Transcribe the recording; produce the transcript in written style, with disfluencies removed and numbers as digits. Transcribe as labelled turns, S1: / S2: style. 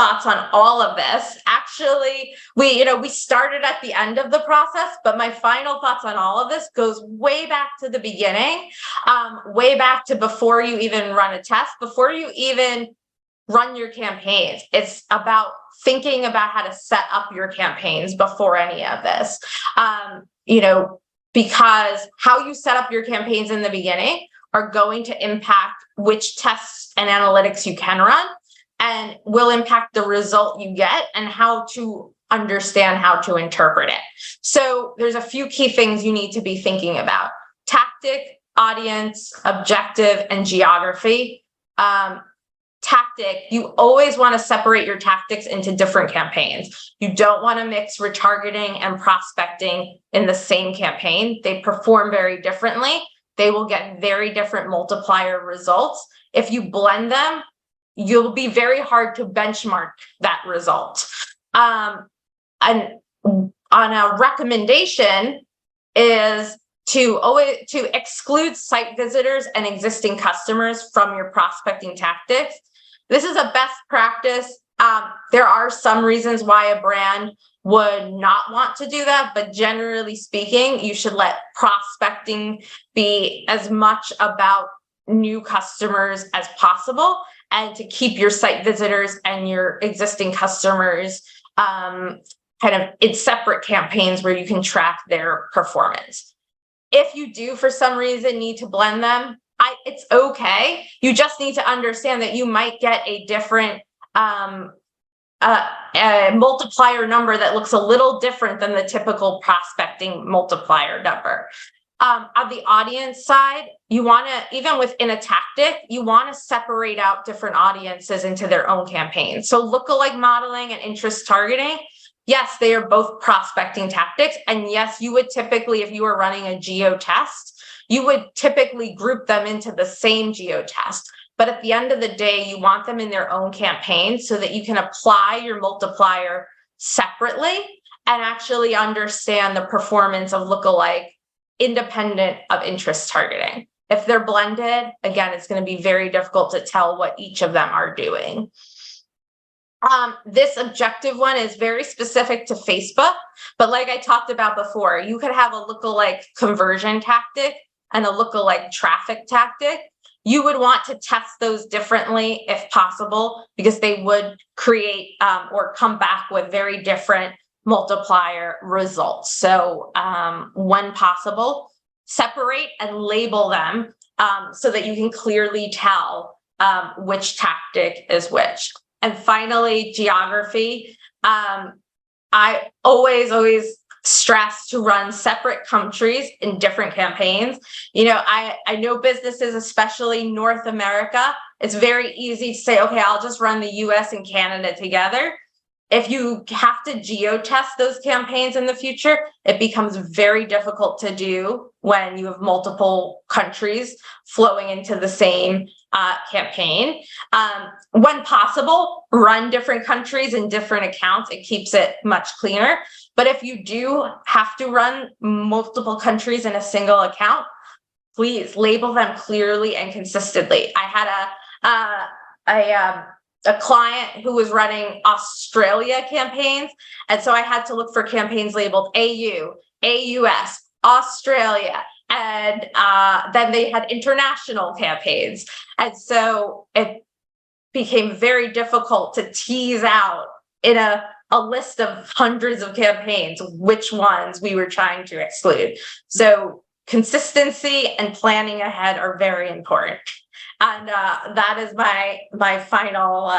S1: thoughts on all of this. Actually, we started at the end of the process, but my final thoughts on all of this goes way back to the beginning, way back to before you even run a test, before you even run your campaigns. It's about thinking about how to set up your campaigns before any of this. Because how you set up your campaigns in the beginning are going to impact which tests and analytics you can run, and will impact the result you get and how to understand how to interpret it. So there's a few key things you need to be thinking about: tactic, audience, objective, and geography. Tactic, you always want to separate your tactics into different campaigns. You don't want to mix retargeting and prospecting in the same campaign. They perform very differently. They will get very different multiplier results. If you blend them, you'll be very hard to benchmark that result. And on a recommendation is to exclude site visitors and existing customers from your prospecting tactics. This is a best practice. There are some reasons why a brand would not want to do that, but generally speaking, you should let prospecting be as much about new customers as possible, and to keep your site visitors and your existing customers kind of in separate campaigns where you can track their performance. If you do, for some reason, need to blend them, it's okay. You just need to understand that you might get a different multiplier number that looks a little different than the typical prospecting multiplier number. On the audience side, you want to, even within a tactic, you want to separate out different audiences into their own campaigns. So lookalike modeling and interest targeting, yes, they are both prospecting tactics. And yes, you would typically, if you were running a geo test, you would typically group them into the same geo test. But at the end of the day, you want them in their own campaign so that you can apply your multiplier separately and actually understand the performance of lookalike independent of interest targeting. If they're blended, again, it's going to be very difficult to tell what each of them are doing. This objective one is very specific to Facebook, but like I talked about before, you could have a lookalike conversion tactic and a lookalike traffic tactic. You would want to test those differently if possible, because they would create or come back with very different multiplier results. So when possible, separate and label them so that you can clearly tell which tactic is which. And finally, geography. I always stress to run separate countries in different campaigns. I know businesses, especially North America, it's very easy to say, okay, I'll just run the US and Canada together. If you have to geo-test those campaigns in the future, it becomes very difficult to do when you have multiple countries flowing into the same campaign. When possible, run different countries in different accounts. It keeps it much cleaner. But if you do have to run multiple countries in a single account, please label them clearly and consistently. I had a client who was running Australia campaigns. And so I had to look for campaigns labeled AU, AUS, Australia, and then they had international campaigns. And so it became very difficult to tease out in a list of hundreds of campaigns which ones we were trying to exclude. So consistency and planning ahead are very important. And that is my final